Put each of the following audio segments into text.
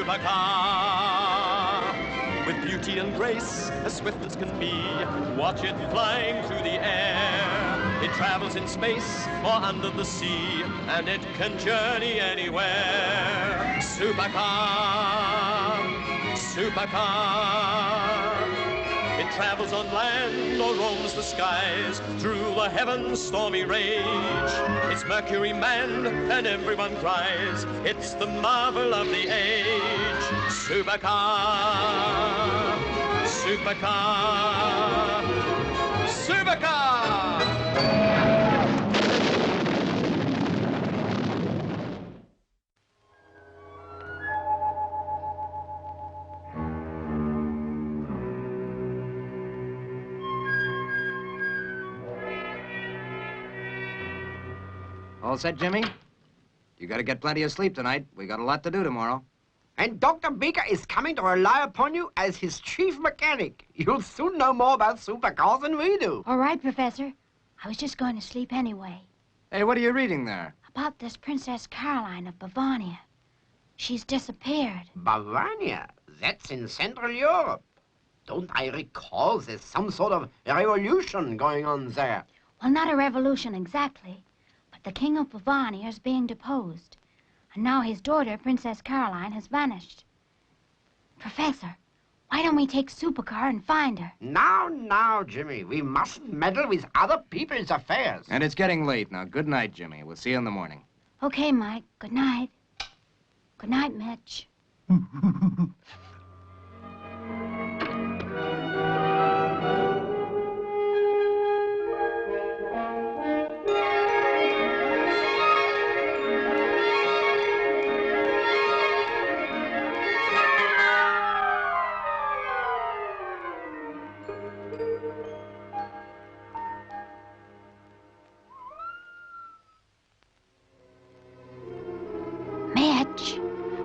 supercar. With beauty and grace, as swift as can be, watch it flying through the air. It travels in space or under the sea, and it can journey anywhere. Supercar, supercar. It travels on land or roams the skies, through the heavens' stormy rage. It's Mercury manned and everyone cries, it's the marvel of the age. Supercar, supercar, supercar! All set, Jimmy? You gotta get plenty of sleep tonight. We got a lot to do tomorrow. And Dr. Baker is coming to rely upon you as his chief mechanic. You'll soon know more about supercars than we do. All right, Professor. I was just going to sleep anyway. Hey, what are you reading there? About this Princess Caroline of Bavaria. She's disappeared. Bavaria? That's in Central Europe. Don't I recall there's some sort of revolution going on there? Well, not a revolution exactly. The King of Bavaria is being deposed, and now his daughter, Princess Caroline, has vanished. Professor, why don't we take Supercar and find her? Now, Jimmy, we mustn't meddle with other people's affairs. And it's getting late now. Good night, Jimmy. We'll see you in the morning. Okay, Mike. Good night. Good night, Mitch.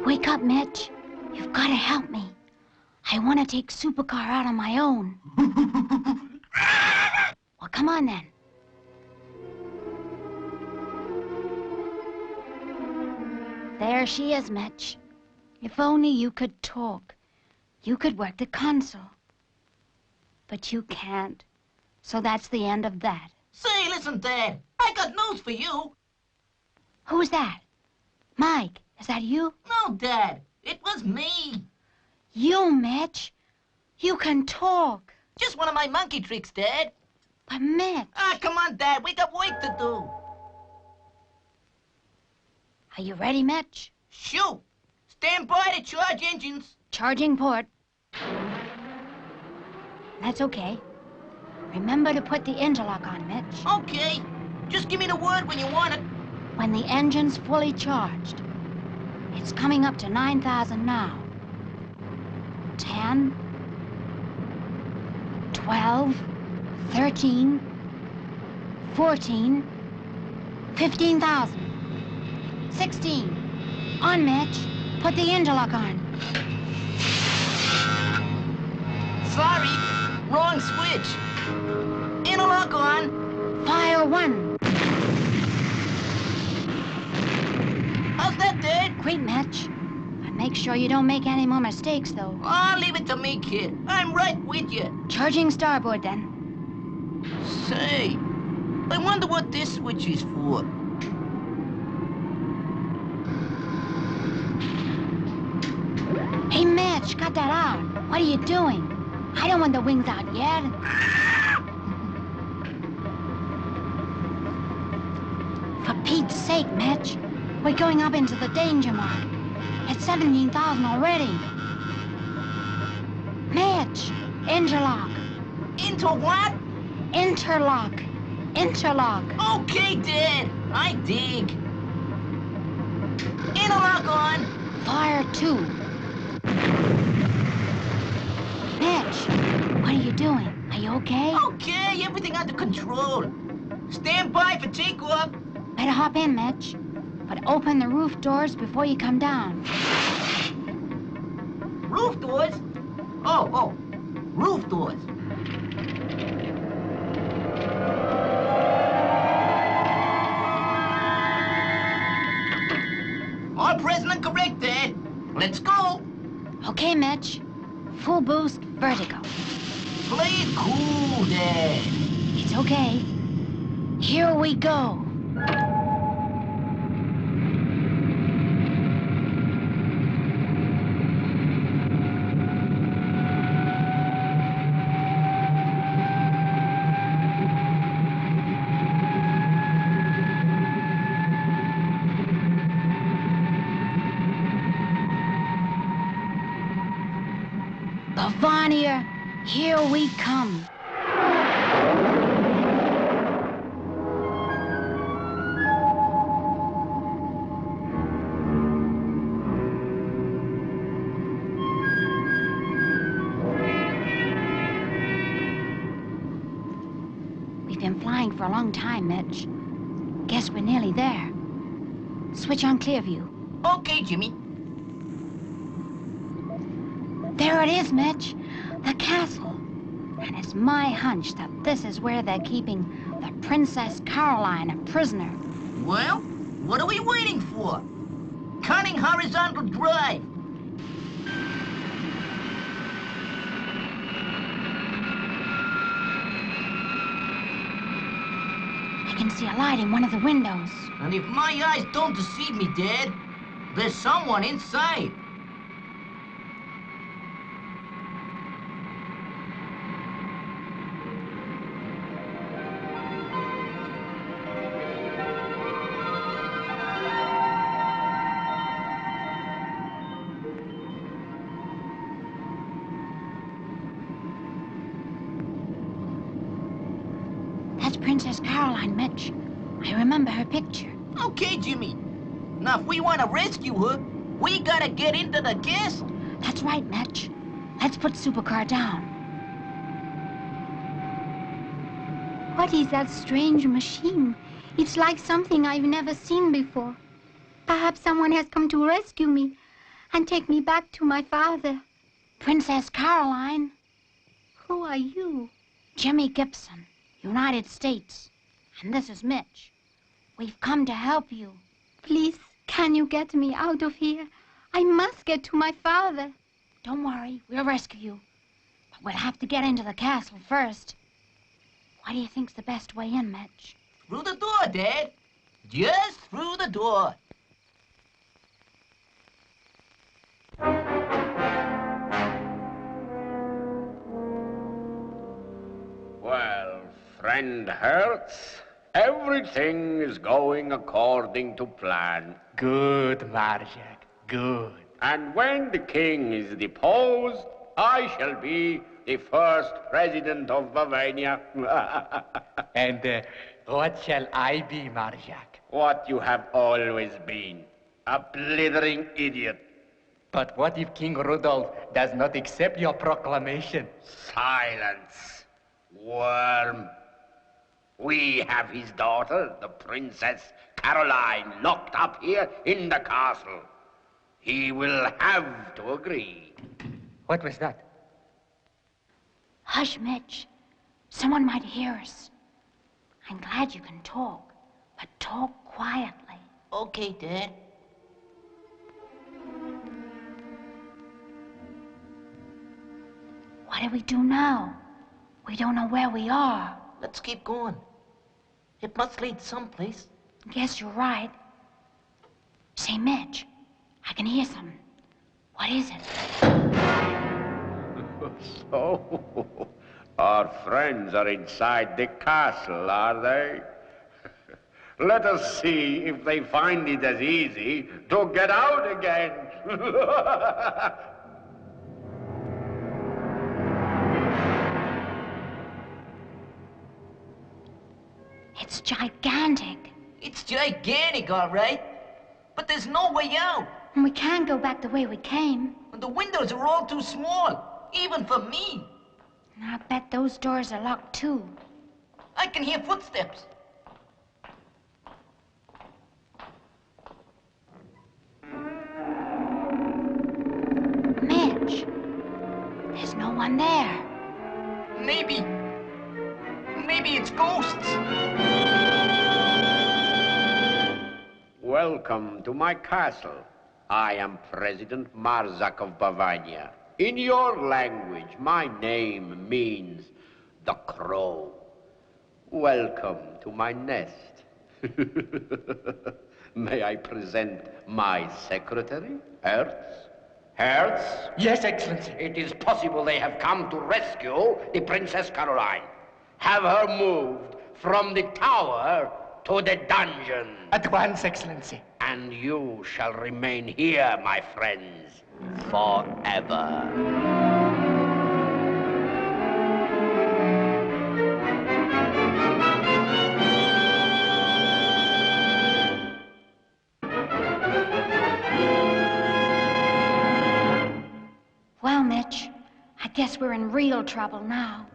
Wake up, Mitch. You've got to help me. I want to take Supercar out on my own. Well, come on then. There she is, Mitch. If only you could talk. You could work the console. But you can't. So that's the end of that. Say, listen, Dad. I got news for you. Who's that? Mike. Is that you? No, Dad. It was me. You, Mitch? You can talk. Just one of my monkey tricks, Dad. But, Mitch... Ah, come on, Dad. We got work to do. Are you ready, Mitch? Shoot. Stand by to charge engines. Charging port. That's okay. Remember to put the interlock on, Mitch. Okay. Just give me the word when you want it. When the engine's fully charged. It's coming up to 9,000 now. 10, 12, 13, 14, 15,000, 16. On, Mitch. Put the interlock on. Sorry, wrong switch. Interlock on. Fire 1. How's that, Dad? Great, Mitch. But make sure you don't make any more mistakes, though. Oh, leave it to me, kid. I'm right with you. Charging starboard, then. Say, I wonder what this switch is for. Hey, Mitch, cut that out. What are you doing? I don't want the wings out yet. For Pete's sake, Mitch. We're going up into the danger mark. It's 17,000 already. Mitch, interlock. Into what? Interlock. Interlock. Okay, Dad. I dig. Interlock on. Fire 2. Mitch, what are you doing? Are you okay? Okay, everything under control. Stand by for takeoff. Better hop in, Mitch. But open the roof doors before you come down. Roof doors? Oh, roof doors. All present and correct, Dad. Let's go. Okay, Mitch. Full boost, vertigo. Play it cool, Dad. It's okay. Here we go. Bavania, here we come. We've been flying for a long time, Mitch. Guess we're nearly there. Switch on Clearview. Okay, Jimmy. There it is, Mitch. The castle. And it's my hunch that this is where they're keeping the Princess Caroline a prisoner. Well, what are we waiting for? Cutting horizontal drive. I can see a light in one of the windows. And if my eyes don't deceive me, Dad, there's someone inside. That's Princess Caroline, Mitch. I remember her picture. Okay, Jimmy. Now, if we want to rescue her, we gotta get into the castle. That's right, Mitch. Let's put Supercar down. What is that strange machine? It's like something I've never seen before. Perhaps someone has come to rescue me and take me back to my father. Princess Caroline. Who are you? Jimmy Gibson, United States. And this is Mitch. We've come to help you. Please, can you get me out of here? I must get to my father. Don't worry, we'll rescue you. But we'll have to get into the castle first. What do you think's the best way in, Mitch? Through the door, Dad. Just through the door. Well, friend Hertz, everything is going according to plan. Good, Marjak, good. And when the king is deposed, I shall be the first president of Bavania. And what shall I be, Marjak? What you have always been, a blithering idiot. But what if King Rudolph does not accept your proclamation? Silence, worm. We have his daughter, the Princess Caroline, locked up here in the castle. He will have to agree. What was that? Hush, Mitch. Someone might hear us. I'm glad you can talk, but talk quietly. Okay, Dad. What do we do now? We don't know where we are. Let's keep going. It must lead someplace. Guess you're right. Say, Mitch, I can hear something. What is it? So, our friends are inside the castle, are they? Let us see if they find it as easy to get out again. It's gigantic. It's gigantic, all right. But there's no way out. And we can't go back the way we came. And the windows are all too small, even for me. And I bet those doors are locked, too. I can hear footsteps. Mitch, there's no one there. Maybe it's ghosts. Welcome to my castle. I am President Marzak of Bavania. In your language, my name means the crow. Welcome to my nest. May I present my secretary, Hertz? Hertz? Yes, Excellency. It is possible they have come to rescue the Princess Caroline. Have her moved from the tower to the dungeon. At once, Excellency. And you shall remain here, my friends, forever. Well, Mitch, I guess we're in real trouble now.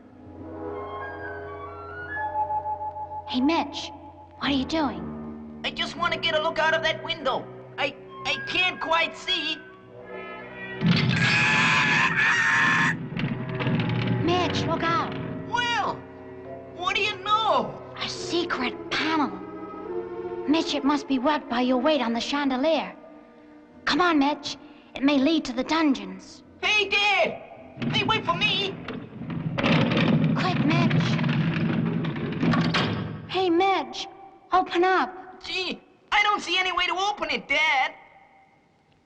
Hey, Mitch, what are you doing? I just want to get a look out of that window. I can't quite see. Mitch, look out. Well, what do you know? A secret panel. Mitch, it must be worked by your weight on the chandelier. Come on, Mitch. It may lead to the dungeons. Hey, Dad! Hey, wait for me! Quick, Mitch. Hey, Mitch, open up. Gee, I don't see any way to open it, Dad.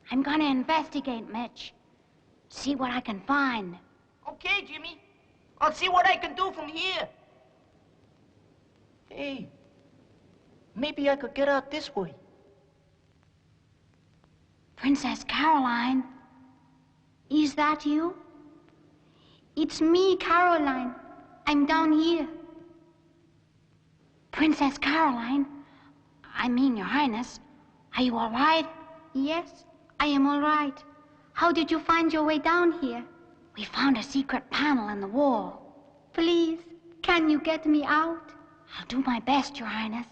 I'm gonna investigate, Mitch. See what I can find. Okay, Jimmy. I'll see what I can do from here. Hey, maybe I could get out this way. Princess Caroline, is that you? It's me, Caroline. I'm down here. Princess Caroline, I mean, Your Highness, are you all right? Yes, I am all right. How did you find your way down here? We found a secret panel in the wall. Please, can you get me out? I'll do my best, Your Highness.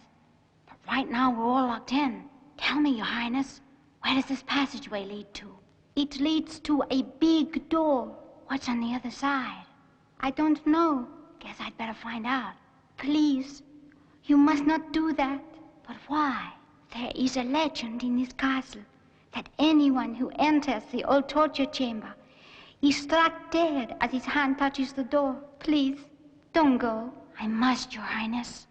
But right now we're all locked in. Tell me, Your Highness, where does this passageway lead to? It leads to a big door. What's on the other side? I don't know. Guess I'd better find out. Please, you must not do that. But why? There is a legend in this castle that anyone who enters the old torture chamber is struck dead as his hand touches the door. Please, don't go. I must, Your Highness.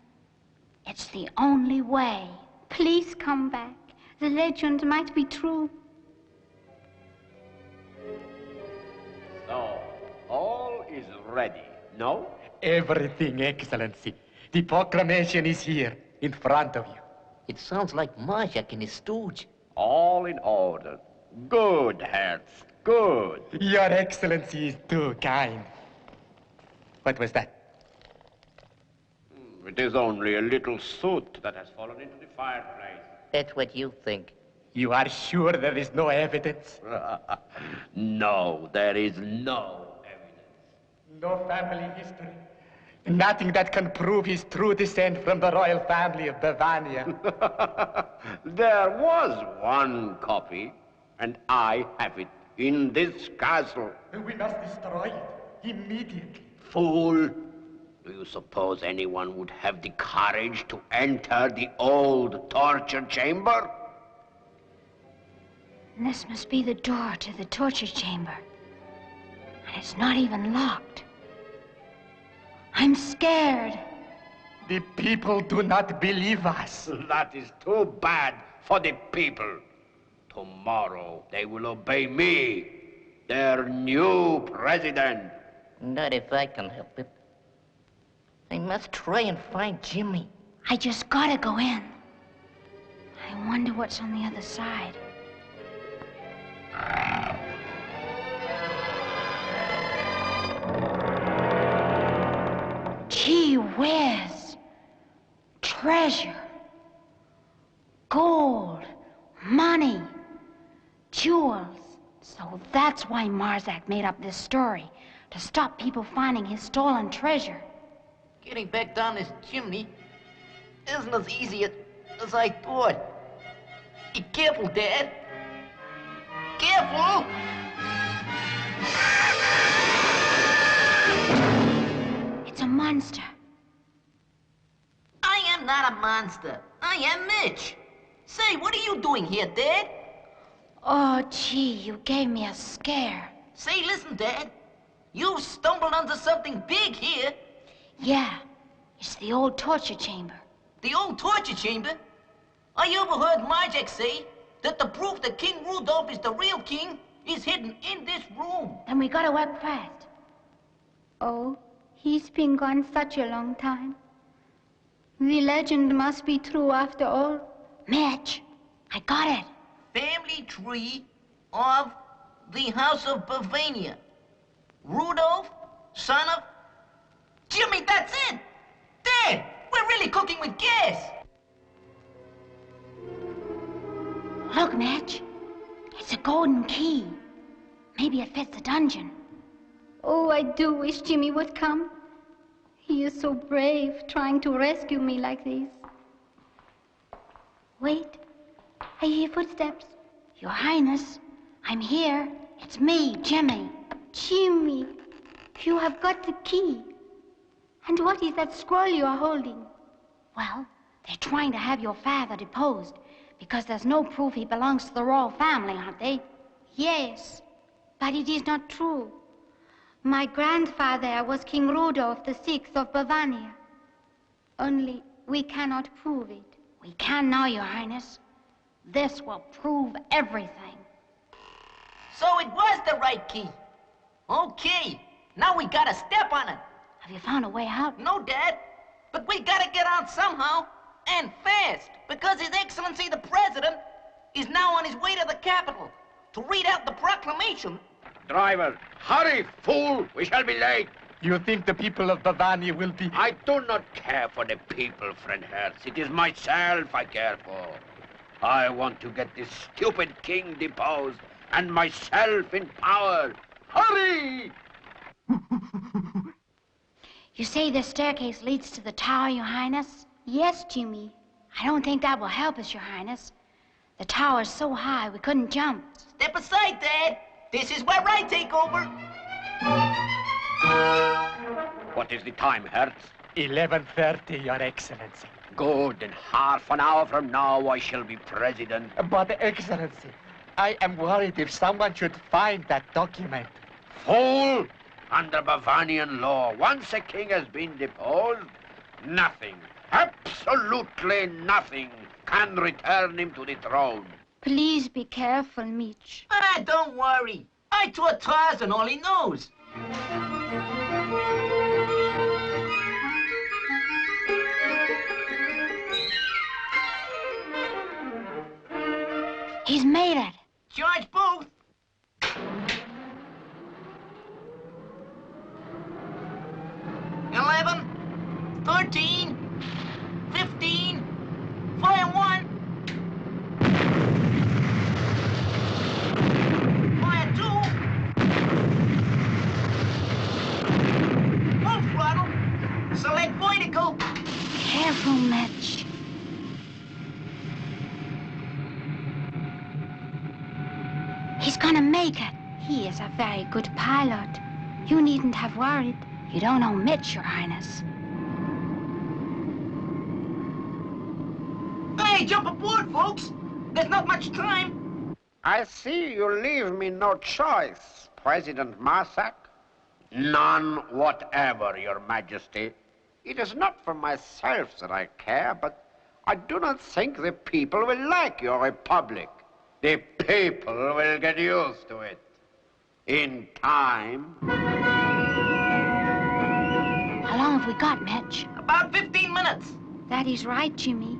It's the only way. Please come back. The legend might be true. So, all is ready, no? Everything, Excellency. The proclamation is here, in front of you. It sounds like Marzak and his stooge. All in order. Good, Hertz, good. Your Excellency is too kind. What was that? It is only a little soot that has fallen into the fireplace. That's what you think. You are sure there is no evidence? No, there is no evidence. No family history? Nothing that can prove his true descent from the royal family of Bavania? There was one copy, and I have it in this castle. We must destroy it immediately. Fool! Do you suppose anyone would have the courage to enter the old torture chamber? This must be the door to the torture chamber. And it's not even locked. I'm scared. The people do not believe us. That is too bad for the people. Tomorrow they will obey me, their new president. Not if I can help it. I must try and find Jimmy. I just gotta go in. I wonder what's on the other side. Gee whiz! Treasure, gold, money, jewels. So that's why Marzak made up this story, to stop people finding his stolen treasure. Getting back down this chimney isn't as easy as I thought. Be careful, Dad. Careful! It's a monster. I am not a monster. I am Mitch. Say, what are you doing here, Dad? Oh, gee, you gave me a scare. Say, listen, Dad. You stumbled onto something big here. Yeah, it's the old torture chamber. The old torture chamber? I overheard Majek say that the proof that King Rudolph is the real king is hidden in this room. Then we gotta work fast. Oh, he's been gone such a long time. The legend must be true after all. Mitch, I got it. Family tree of the House of Bavania. Rudolph, son of... Jimmy, that's it! Dad, we're really cooking with gas! Look, Mitch. It's a golden key. Maybe it fits the dungeon. Oh, I do wish Jimmy would come. He is so brave, trying to rescue me like this. Wait. I hear footsteps. Your Highness, I'm here. It's me, Jimmy. Jimmy, you have got the key. And what is that scroll you are holding? Well, they're trying to have your father deposed because there's no proof he belongs to the royal family, aren't they? Yes, but it is not true. My grandfather was King Rudolph VI of Bavaria. Only we cannot prove it. We can now, Your Highness. This will prove everything. So it was the right key. Okay, now we gotta step on it. Have you found a way out? No, Dad, but we gotta get out somehow, and fast, because His Excellency the President is now on his way to the capital to read out the proclamation. Driver, hurry, fool! We shall be late. You think the people of Bavaria will be... I do not care for the people, friend Hertz. It is myself I care for. I want to get this stupid king deposed and myself in power. Hurry! You say the staircase leads to the tower, Your Highness? Yes, Jimmy. I don't think that will help us, Your Highness. The tower's so high we couldn't jump. Step aside, Dad. This is where I take over. What is the time, Hertz? 11:30, Your Excellency. Good. In half an hour from now, I shall be president. But, Excellency, I am worried if someone should find that document. Fool! Under Bavarian law, once a king has been deposed, nothing, absolutely nothing, can return him to the throne. Please be careful, Mitch. Ah, don't worry. I taught Tarzan all he knows. He's made it. Charge both. $11, $13, $15, fire one. Fire two. Full throttle. Select vertical. Careful, Mitch. He's gonna make it. He is a very good pilot. You needn't have worried. You don't know Mitch, Your Highness. Hey, jump aboard, folks. There's not much time. I see you leave me no choice, President Marsak. None whatever, Your Majesty. It is not for myself that I care, but I do not think the people will like your republic. The people will get used to it. In time. How long have we got, Mitch? About 15 minutes. That is right, Jimmy.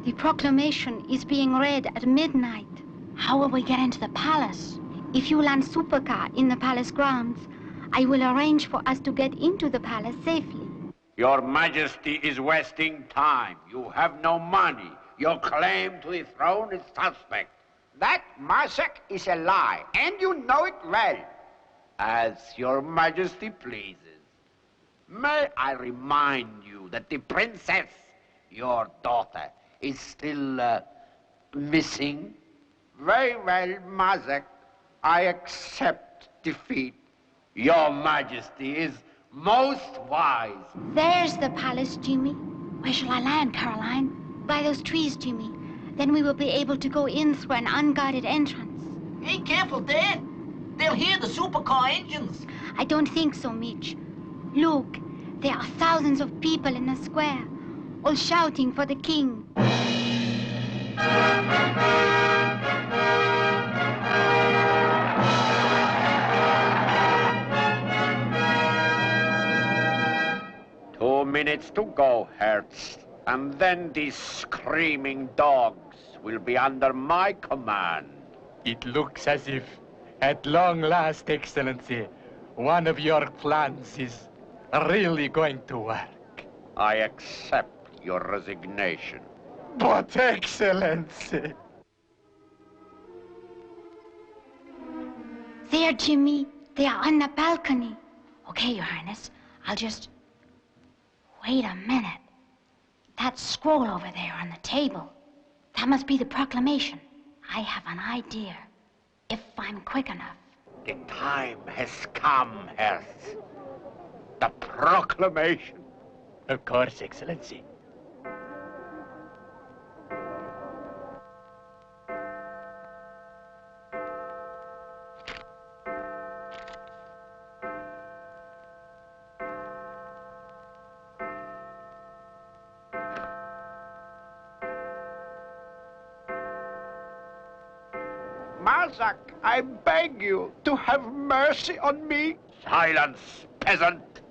The proclamation is being read at midnight. How will we get into the palace? If you land supercar in the palace grounds, I will arrange for us to get into the palace safely. Your Majesty is wasting time. You have no money. Your claim to the throne is suspect. That, Marsak, is a lie, and you know it well. As Your Majesty pleases. May I remind you that the princess, your daughter, is still, missing? Very well, Marsak. I accept defeat. Your Majesty is most wise. There's the palace, Jimmy. Where shall I land, Caroline? By those trees, Jimmy. Then we will be able to go in through an unguarded entrance. Hey, careful, Dad. They'll hear the supercar engines. I don't think so, Mitch. Look, there are thousands of people in the square, all shouting for the king. Minutes to go, Hertz. And then these screaming dogs will be under my command. It looks as if, at long last, Excellency, one of your plans is really going to work. I accept your resignation. But, Excellency... There, Jimmy. They are on the balcony. Okay, Your Highness. I'll just... Wait a minute. That scroll over there on the table. That must be the proclamation. I have an idea. If I'm quick enough. The time has come, Hertz. The proclamation. Of course, Excellency. Marzak, I beg you to have mercy on me. Silence, peasant.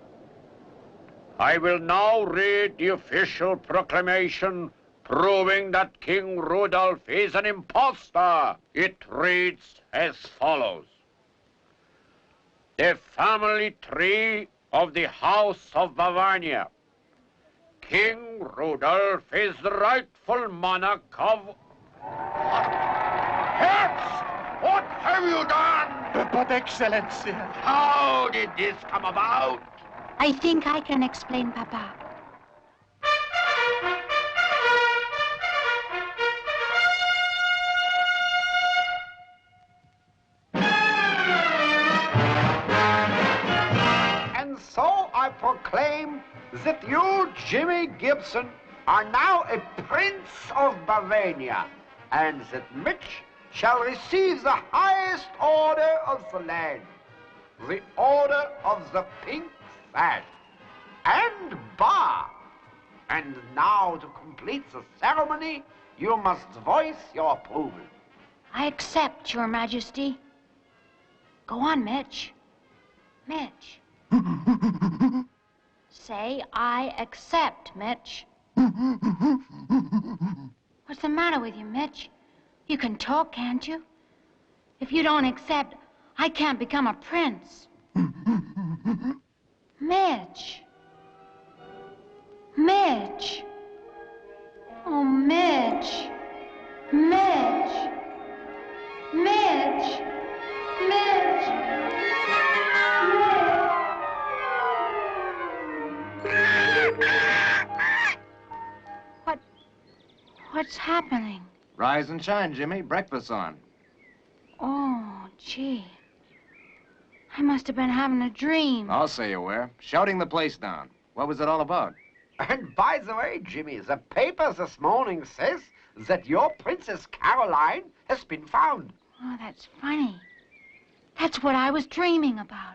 I will now read the official proclamation proving that King Rudolph is an impostor. It reads as follows. The family tree of the House of Bavaria. King Rudolph is the rightful monarch of... Hertz! What have you done? But, Excellency... How did this come about? I think I can explain, Papa. And so I proclaim that you, Jimmy Gibson, are now a Prince of Bavaria, and that Mitch shall receive the highest order of the land, the Order of the Pink Sash, and bar. And now, to complete the ceremony, you must voice your approval. I accept, Your Majesty. Go on, Mitch. Mitch. Say, I accept, Mitch. What's the matter with you, Mitch? You can talk, can't you? If you don't accept, I can't become a prince. Mitch. Mitch. Oh, Mitch. Mitch. Mitch. Mitch. What's happening? Rise and shine, Jimmy. Breakfast's on. Oh, gee. I must have been having a dream. I'll say you were. Shouting the place down. What was it all about? And by the way, Jimmy, the paper this morning says that your Princess Caroline has been found. Oh, that's funny. That's what I was dreaming about.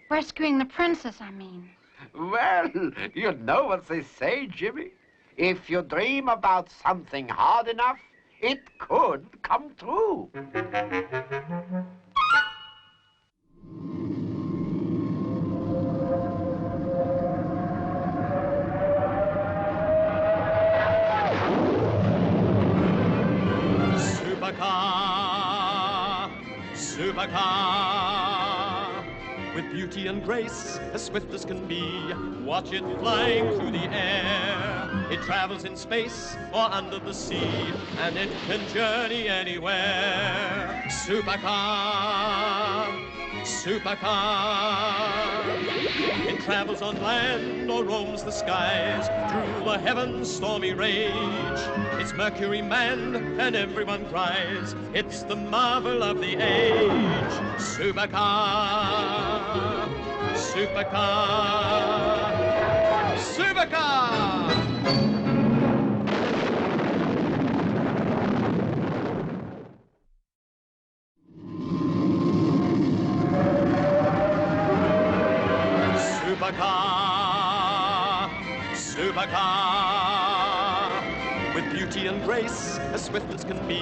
Rescuing the princess, I mean. Well, you know what they say, Jimmy. If you dream about something hard enough, it could come true. Supercar, supercar, with beauty and grace, as swift as can be. Watch it flying through the air. It travels in space or under the sea, and it can journey anywhere. Supercar, supercar. It travels on land or roams the skies, through the heavens' stormy rage. It's Mercury manned and everyone cries, it's the marvel of the age. Supercar, supercar, supercar! supercar. With beauty and grace, as swift as can be,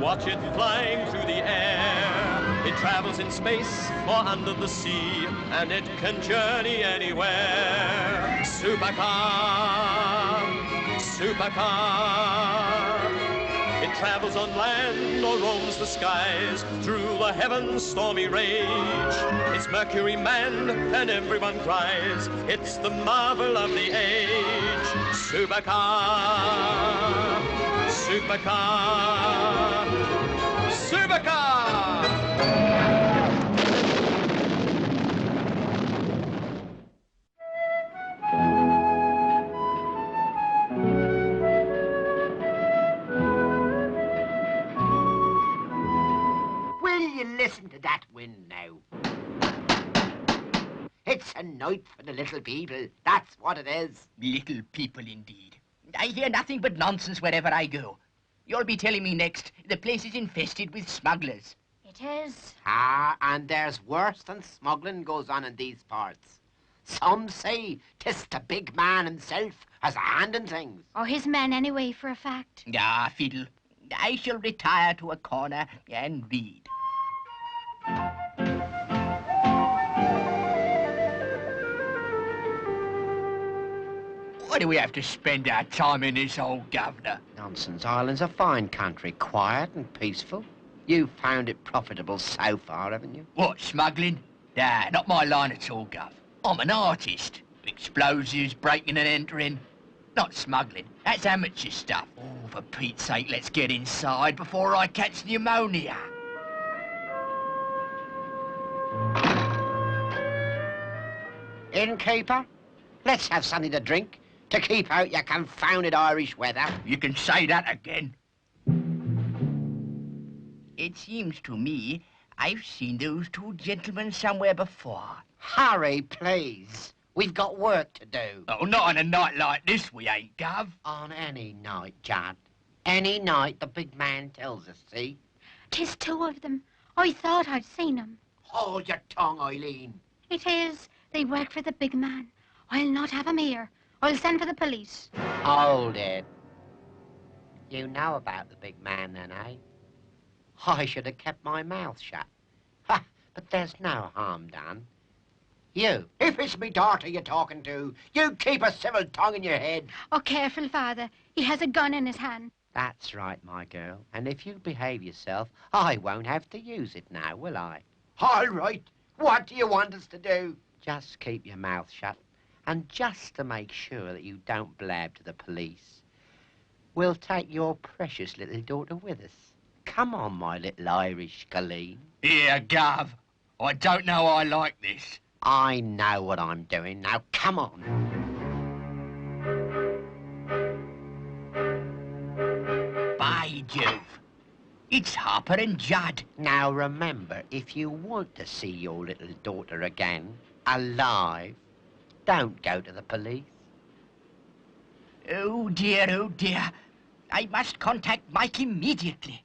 watch it flying through the air. It travels in space or under the sea, and it can journey anywhere. Supercar, supercar. It travels on land or roams the skies, through the heavens' stormy rage. It's Mercury manned and everyone cries, it's the marvel of the age. Supercar, supercar, supercar! Listen to that wind now. It's a night for the little people. That's what it is. Little people, indeed. I hear nothing but nonsense wherever I go. You'll be telling me next the place is infested with smugglers. It is. Ah, and there's worse than smuggling goes on in these parts. Some say 'tis the big man himself has a hand in things. Or his men, anyway, for a fact. Ah, fiddle. I shall retire to a corner and read. Why do we have to spend our time in this old governor? Nonsense. Ireland's a fine country, quiet and peaceful. You've found it profitable so far, haven't you? What, smuggling? Nah, not my line at all, Gov. I'm an artist. Explosives, breaking and entering. Not smuggling. That's amateur stuff. Oh, for Pete's sake, let's get inside before I catch pneumonia. Innkeeper, let's have something to drink to keep out your confounded Irish weather. You can say that again. It seems to me I've seen those two gentlemen somewhere before. Hurry, please. We've got work to do. Oh, not on a night like this, we ain't, Gov. On any night, Judd. Any night the big man tells us, see? 'Tis two of them. I thought I'd seen them. Hold your tongue, Eileen. It is. They work for the big man. I'll not have 'em here. I'll send for the police. Hold it. You know about the big man then, eh? I should have kept my mouth shut. Ha! But there's no harm done. You, if it's me daughter you're talking to, you keep a civil tongue in your head. Oh, careful, Father. He has a gun in his hand. That's right, my girl. And if you behave yourself, I won't have to use it now, will I? All right. What do you want us to do? Just keep your mouth shut. And just to make sure that you don't blab to the police, we'll take your precious little daughter with us. Come on, my little Irish Colleen. Here, Gov. I don't know I like this. I know what I'm doing. Now, come on. By Jove. It's Harper and Judd. Now, remember, if you want to see your little daughter again, alive, don't go to the police. Oh, dear, oh, dear. I must contact Mike immediately.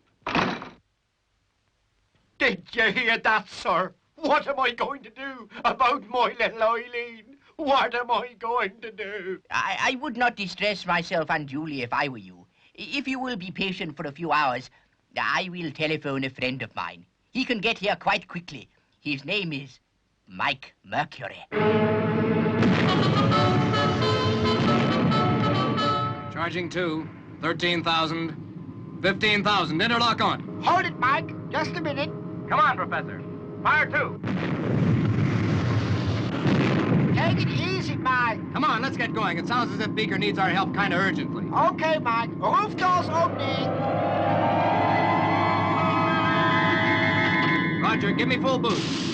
Did you hear that, sir? What am I going to do about my little Eileen? What am I going to do? I would not distress myself unduly if I were you. If you will be patient for a few hours, I will telephone a friend of mine. He can get here quite quickly. His name is Mike Mercury. Charging 2, 13,000, 15,000. Interlock on. Hold it, Mike. Just a minute. Come on, Professor. Fire 2. Take it easy, Mike. Come on, let's get going. It sounds as if Beaker needs our help kind of urgently. Okay, Mike. Roof doors opening. Roger, give me full boost.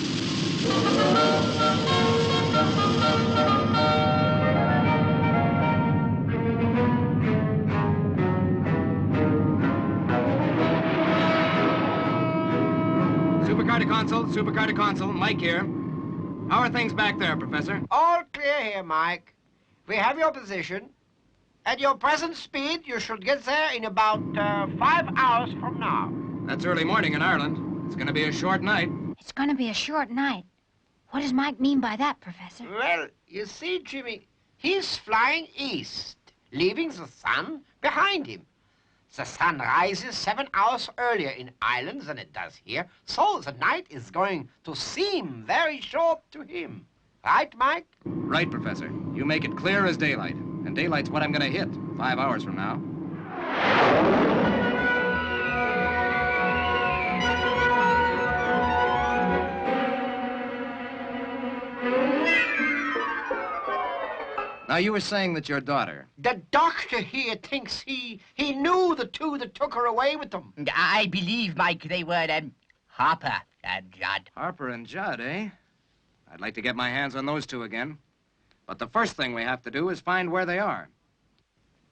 Supercar to console. Mike here. How are things back there, Professor? All clear here, Mike. We have your position. At your present speed, you should get there in about 5 hours from now. That's early morning in Ireland. It's going to be a short night. It's going to be a short night. What does Mike mean by that, Professor? Well, you see, Jimmy, He's flying east, leaving the sun behind him. The sun rises 7 hours earlier in Ireland than it does here, so the night is going to seem very short to him. Right, Mike? Right, Professor. You make it clear as daylight. And daylight's what I'm gonna hit 5 hours from now. Now, you were saying that your daughter... The doctor here thinks he knew the two that took her away with them. I believe, Mike, they were, Harper and Judd. Harper and Judd, eh? I'd like to get my hands on those two again. But the first thing we have to do is find where they are.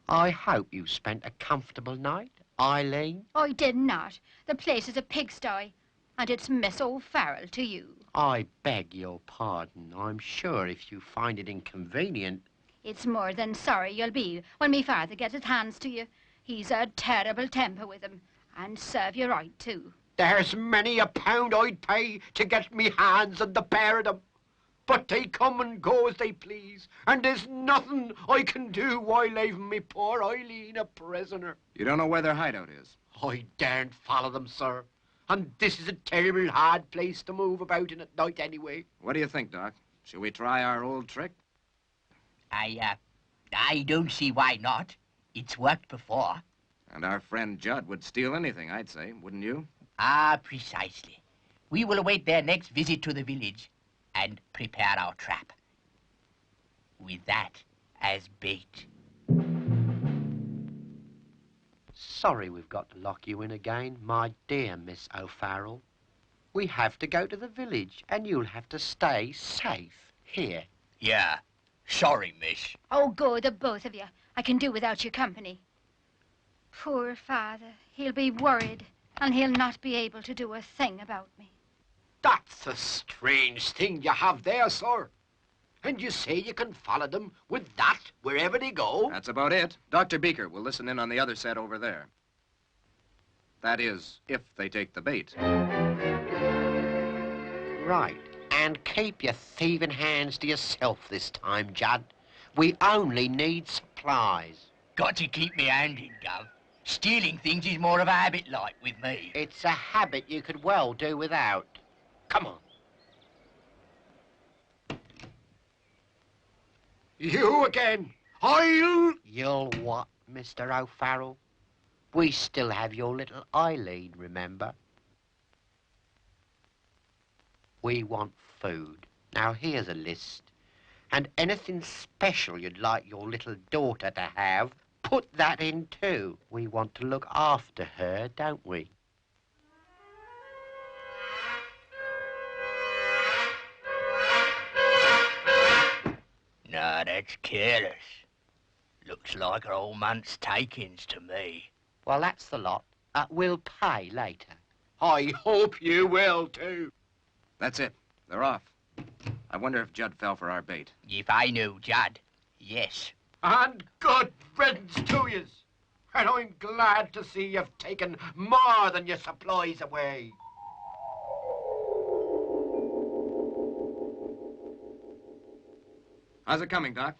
I hope you spent a comfortable night, Eileen. I did not. The place is a pigsty, and it's Miss O'Farrell to you. I beg your pardon. I'm sure if you find it inconvenient... It's more than sorry you'll be when me father gets his hands to you. He's a terrible temper with him, and serve you right, too. There's many a pound I'd pay to get me hands on the pair of them. But they come and go as they please, and there's nothing I can do while leaving me poor Eileen a prisoner. You don't know where their hideout is? I daren't follow them, sir. And this is a terrible hard place to move about in at night anyway. What do you think, Doc? Shall we try our old trick? I don't see why not. It's worked before. And our friend Judd would steal anything, I'd say, wouldn't you? Ah, precisely. We will await their next visit to the village and prepare our trap. With that as bait. Sorry we've got to lock you in again, my dear Miss O'Farrell. We have to go to the village, and you'll have to stay safe here. Yeah. Sorry, miss. Oh, go, the both of you. I can do without your company. Poor father. He'll be worried, and he'll not be able to do a thing about me. That's a strange thing you have there, sir. And you say you can follow them with that wherever they go? That's about it. Dr. Beaker will listen in on the other set over there. That is, if they take the bait. Right. And keep your thieving hands to yourself this time, Judd. We only need supplies. Got to keep me hand in, Gov. Stealing things is more of a habit like with me. It's a habit you could well do without. Come on. You again. You'll what, Mr. O'Farrell? We still have your little Eileen, remember? We want food. Now, here's a list. And anything special you'd like your little daughter to have, put that in too. We want to look after her, don't we? No, that's careless. Looks like her old man's takings to me. Well, that's the lot. We'll pay later. I hope you will, too. That's it. They're off. I wonder if Judd fell for our bait. If I knew Judd, yes. And good riddance to yous. And I'm glad to see you've taken more than your supplies away. How's it coming, Doc?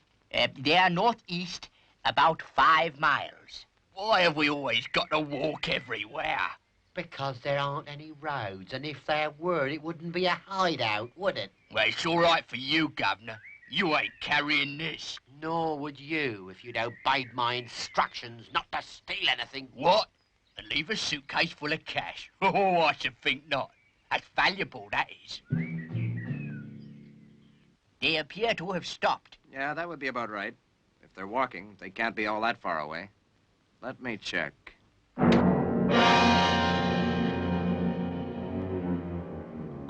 They're northeast, about 5 miles. Why have we always got to walk everywhere? Because there aren't any roads, and if there were, it wouldn't be a hideout, would it? Well, it's all right for you, Governor. You ain't carrying this. Nor would you if you'd obeyed my instructions not to steal anything. What? And leave a suitcase full of cash? Oh, I should think not. That's valuable, that is. They appear to have stopped. Yeah, that would be about right. If they're walking, they can't be all that far away. Let me check.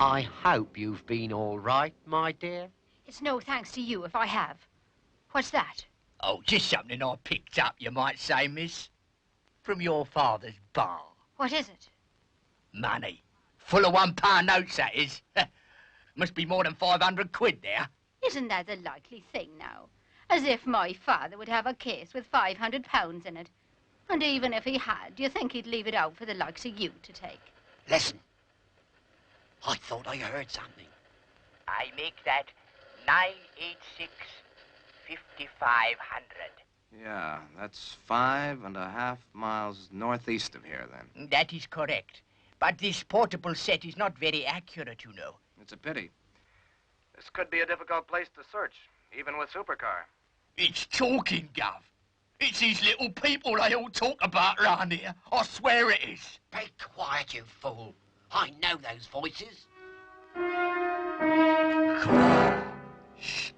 I hope you've been all right, my dear. It's no thanks to you if I have. What's that? Oh, just something I picked up, you might say, miss. From your father's bar. What is it? Money. Full of £1 notes, that is. Must be more than 500 quid there. Isn't that the likely thing now? As if my father would have a case with £500 in it. And even if he had, do you think he'd leave it out for the likes of you to take? Listen. I thought I heard something. I make that 986 5,500. Yeah, that's 5.5 miles northeast of here, then. That is correct. But this portable set is not very accurate, you know. It's a pity. This could be a difficult place to search, even with Supercar. It's talking, Gov. It's these little people they all talk about round here. I swear it is. Be quiet, you fool. I know those voices.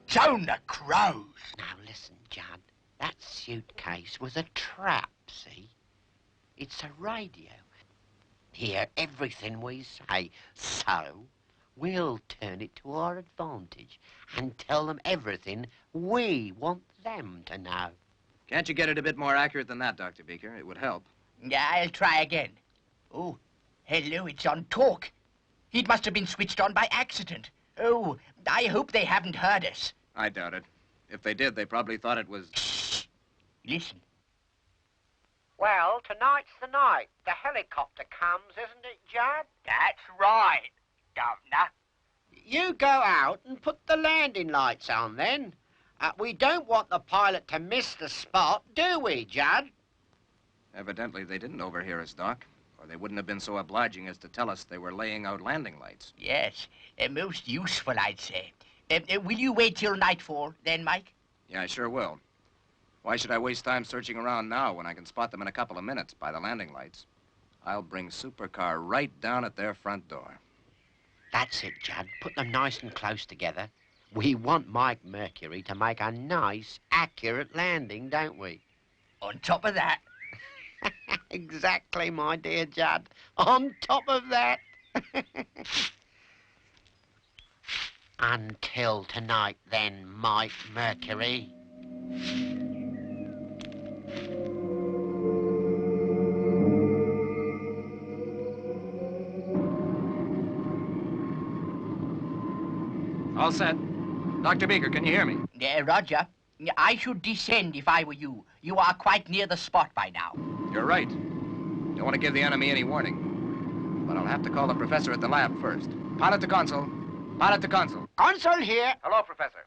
Stone the crows. Now listen, Judd. That suitcase was a trap, see? It's a radio. Hear everything we say, so we'll turn it to our advantage and tell them everything we want them to know. Can't you get it a bit more accurate than that, Dr. Beaker? It would help. Yeah, I'll try again. Oh, hello, it's on talk. It must have been switched on by accident. Oh, I hope they haven't heard us. I doubt it. If they did, they probably thought it was... Shh. Listen. Well, tonight's the night. The helicopter comes, isn't it, Judd? That's right, Governor. You go out and put the landing lights on, then. We don't want the pilot to miss the spot, do we, Judd? Evidently, they didn't overhear us, Doc. Or they wouldn't have been so obliging as to tell us they were laying out landing lights. Yes, most useful, I'd say. Will you wait till nightfall, then, Mike? Yeah, I sure will. Why should I waste time searching around now when I can spot them in a couple of minutes by the landing lights? I'll bring Supercar right down at their front door. That's it, Judd. Put them nice and close together. We want Mike Mercury to make a nice, accurate landing, don't we? On top of that. Exactly, my dear Judd. On top of that. Until tonight, then, Mike Mercury. All set. Dr. Beaker, can you hear me? Roger. I should descend if I were you. You are quite near the spot by now. You're right. Don't want to give the enemy any warning. But I'll have to call the professor at the lab first. Pilot to console. Pilot to console. Console here. Hello, Professor.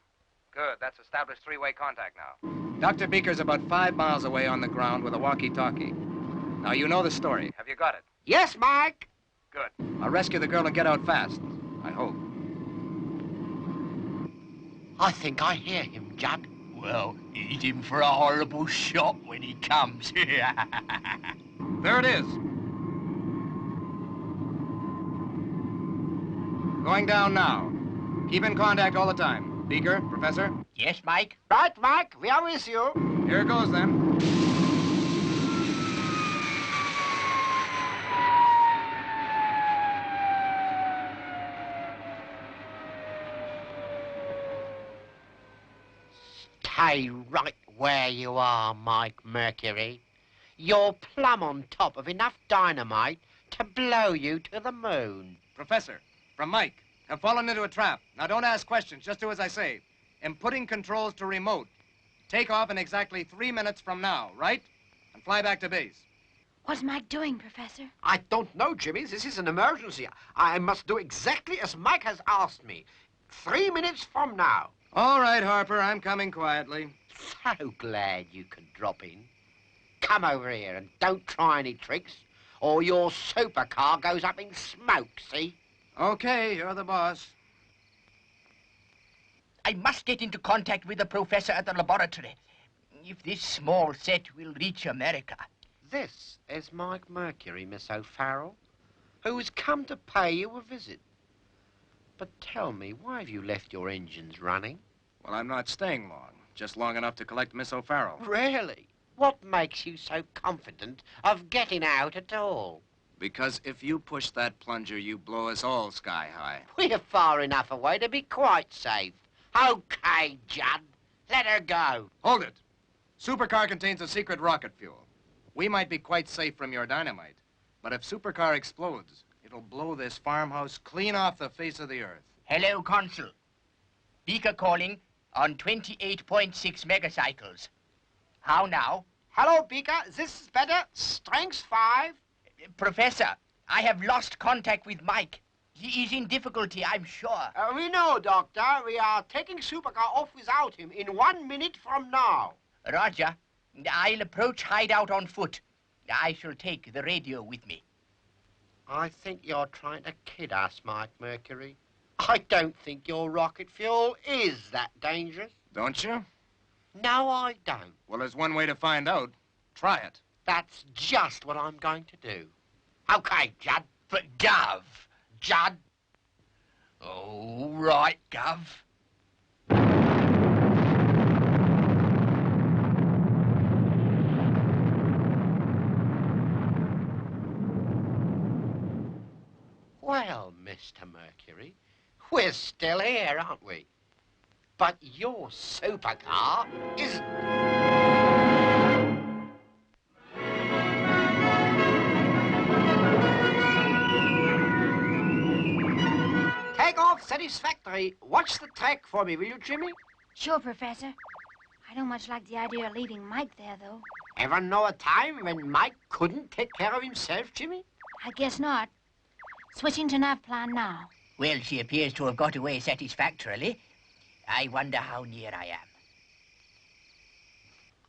Good. That's established three-way contact now. Dr. Beaker's about 5 miles away on the ground with a walkie-talkie. Now, you know the story. Have you got it? Yes, Mike. Good. I'll rescue the girl and get out fast. I hope. I think I hear him, Judd. Well, he's in for a horrible shock when he comes. There it is. Going down now. Keep in contact all the time. Beaker, Professor? Yes, Mike? Right, Mike. We are with you. Here goes, then. Stay right where you are, Mike Mercury. You're plumb on top of enough dynamite to blow you to the moon. Professor, from Mike. Have fallen into a trap. Now, don't ask questions. Just do as I say. Inputting controls to remote. Take off in exactly 3 minutes from now, right? And fly back to base. What's Mike doing, Professor? I don't know, Jimmy. This is an emergency. I must do exactly as Mike has asked me. 3 minutes from now. All right, Harper. I'm coming quietly. So glad you could drop in. Come over here and don't try any tricks, or your supercar goes up in smoke, see? Okay, you're the boss. I must get into contact with the professor at the laboratory. If this small set will reach America. This is Mike Mercury, Miss O'Farrell, who has come to pay you a visit. But tell me, why have you left your engines running? Well, I'm not staying long. Just long enough to collect Miss O'Farrell. Really? What makes you so confident of getting out at all? Because if you push that plunger, you blow us all sky high. We're far enough away to be quite safe. Okay, Judd. Let her go. Hold it. Supercar contains a secret rocket fuel. We might be quite safe from your dynamite, but if Supercar explodes, it'll blow this farmhouse clean off the face of the earth. Hello, Consul. Beaker calling on 28.6 megacycles. How now? Hello, Beaker. This is better. Strength 5. Professor, I have lost contact with Mike. He is in difficulty, I'm sure. We know, Doctor. We are taking Supercar off without him in 1 minute from now. Roger. I'll approach hideout on foot. I shall take the radio with me. I think you're trying to kid us, Mike Mercury. I don't think your rocket fuel is that dangerous. Don't you? No, I don't. Well, there's one way to find out. Try it. That's just what I'm going to do. Okay, Judd. But, Gov. Judd. All right, Gov. Well, Mr. Mercury, we're still here, aren't we? But your supercar is... Take off satisfactory. Watch the track for me, will you, Jimmy? Sure, Professor. I don't much like the idea of leaving Mike there, though. Ever know a time when Mike couldn't take care of himself, Jimmy? I guess not. Switching to nav plan now. Well, she appears to have got away satisfactorily. I wonder how near I am.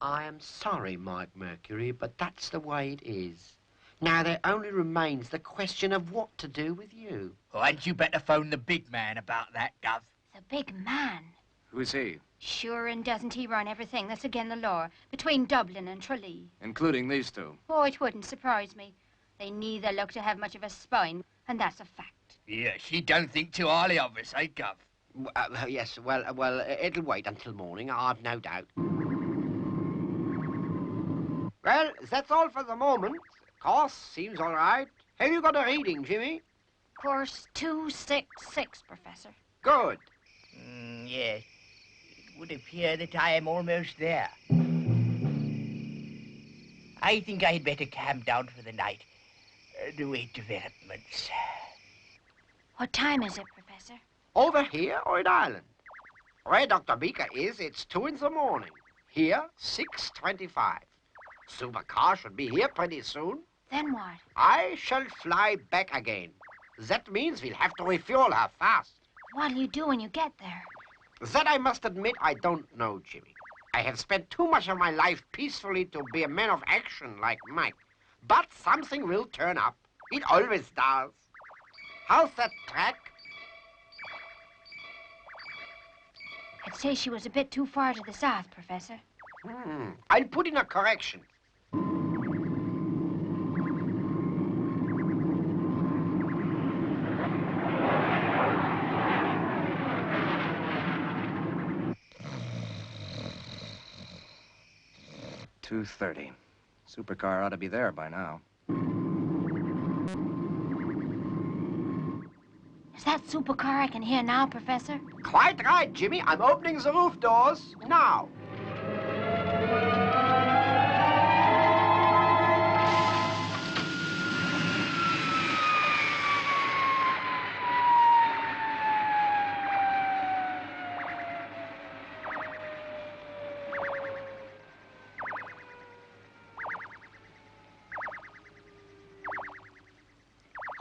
I am sorry, Mike Mercury, but that's the way it is. Now there only remains the question of what to do with you. Oh, hadn't you better phone the big man about that, Gov? The big man. Who's he? Sure, and doesn't he run everything that's again the law between Dublin and Tralee? Including these two. Oh, it wouldn't surprise me. They neither look to have much of a spine, and that's a fact. Yeah, she don't think too highly of us, eh, Gov? Yes, well, it'll wait until morning, I've no doubt. Well, that's all for the moment. Course seems all right. Have you got a reading, Jimmy? Course 266, Professor. Good. Yes. It would appear that I am almost there. I think I'd better camp down for the night and await developments. What time is it, Professor? Over here or in Ireland? Where Dr. Beaker is, it's 2 in the morning. Here, 6:25. Supercar should be here pretty soon. Then what? I shall fly back again. That means we'll have to refuel her fast. What'll you do when you get there? That I must admit I don't know, Jimmy. I have spent too much of my life peacefully to be a man of action like Mike. But something will turn up. It always does. How's that track? I'd say she was a bit too far to the south, Professor. I'll put in a correction. $2:30. Supercar ought to be there by now. Is that supercar I can hear now, Professor? Quite right, Jimmy. I'm opening the roof doors now.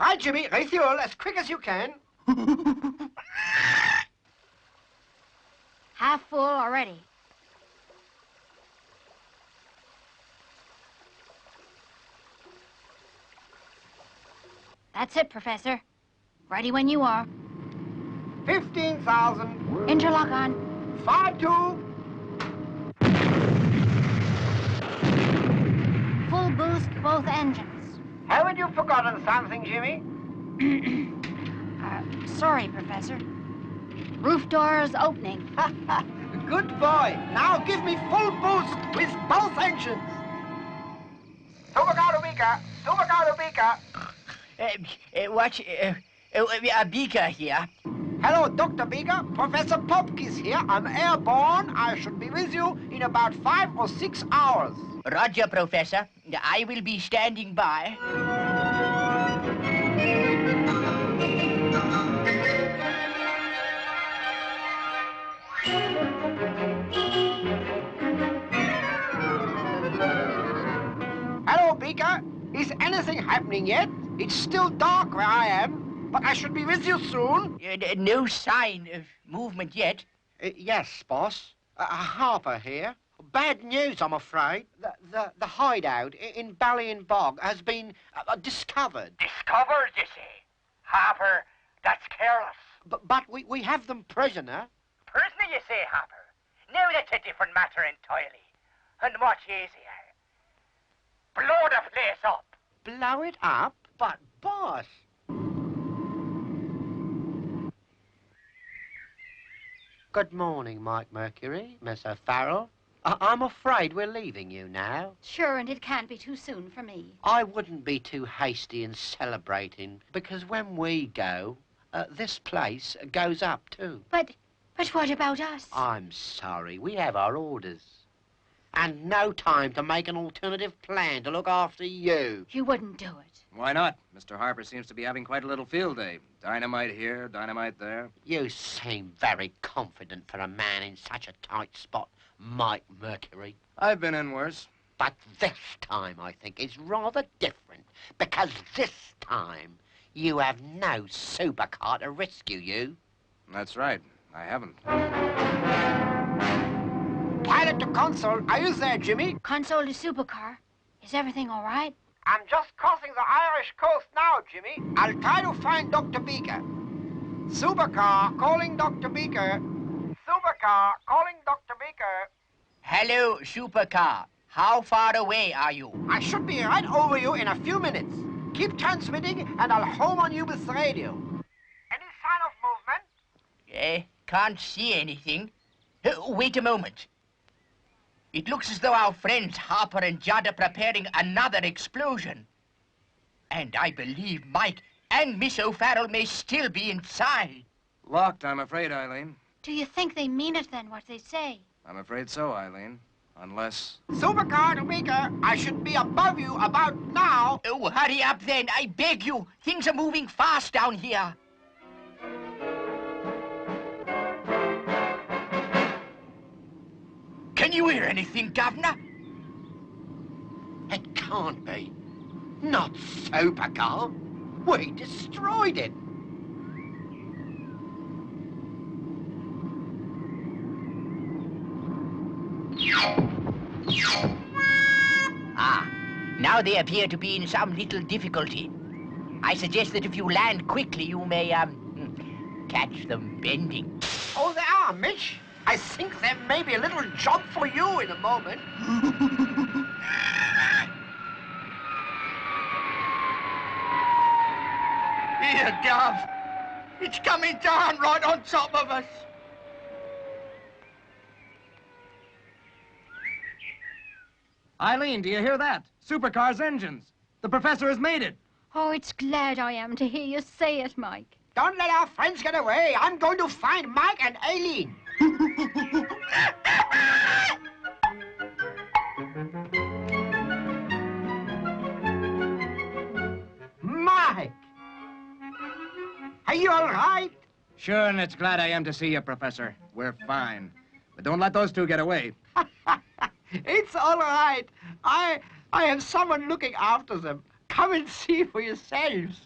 Right, Jimmy, refuel as quick as you can. Half full already. That's it, Professor. Ready when you are. 15,000. Interlock on. 5-2. Full boost, both engines. Haven't you forgotten something, Jimmy? Sorry, Professor. Roof doors opening. Good boy. Now give me full boost with both engines. Supercar to Beaker. Supercar to Beaker. Beaker here. Hello, Dr. Beaker. Professor Popkis here. I'm airborne. I should be with you in about 5 or 6 hours. Roger, Professor. I will be standing by. Hello, Beaker. Is anything happening yet? It's still dark where I am. but I should be with you soon. No sign of movement yet. Yes, boss. Harper here. Bad news, I'm afraid. The hideout in Ballion Bog has been discovered. Discovered, you say? Harper, that's careless. But we have them prisoner. Prisoner, you say, Harper? Now that's a different matter entirely. And what is here? Blow the place up. Blow it up? But, boss... Good morning, Mike Mercury, Miss O'Farrell. I'm afraid we're leaving you now. Sure, and it can't be too soon for me. I wouldn't be too hasty in celebrating, because when we go, this place goes up too. But what about us? I'm sorry, we have our orders. And no time to make an alternative plan to look after you. You wouldn't do it. Why not? Mr. Harper seems to be having quite a little field day. Dynamite here, dynamite there. You seem very confident for a man in such a tight spot, Mike Mercury. I've been in worse. But this time, I think, is rather different, because this time you have no supercar to rescue you. That's right. I haven't. Pilot to console. Are you there, Jimmy? Console to supercar. Is everything all right? I'm just crossing the Irish coast now, Jimmy. I'll try to find Dr. Beaker. Supercar calling Dr. Beaker. Supercar calling Dr. Beaker. Hello, supercar. How far away are you? I should be right over you in a few minutes. Keep transmitting and I'll home on you with radio. Any sign of movement? Can't see anything. Wait a moment. It looks as though our friends Harper and Judd are preparing another explosion. And I believe Mike and Miss O'Farrell may still be inside. Locked, I'm afraid, Eileen. Do you think they mean it then, what they say? I'm afraid so, Eileen. Unless... Supercar to Beaker, I should be above you about now. Oh, hurry up then, I beg you. Things are moving fast down here. Can you hear anything, Governor? It can't be. Not Supercar. We destroyed it. Now they appear to be in some little difficulty. I suggest that if you land quickly, you may, catch them bending. Oh, they are, Mitch. I think there may be a little job for you in a moment. Here, Gov. It's coming down right on top of us. Eileen, do you hear that? Supercar's engines. The professor has made it. Oh, it's glad I am to hear you say it, Mike. Don't let our friends get away. I'm going to find Mike and Aileen. Mike! Are you all right? Sure, and it's glad I am to see you, Professor. We're fine. But don't let those two get away. It's all right. I have someone looking after them. Come and see for yourselves.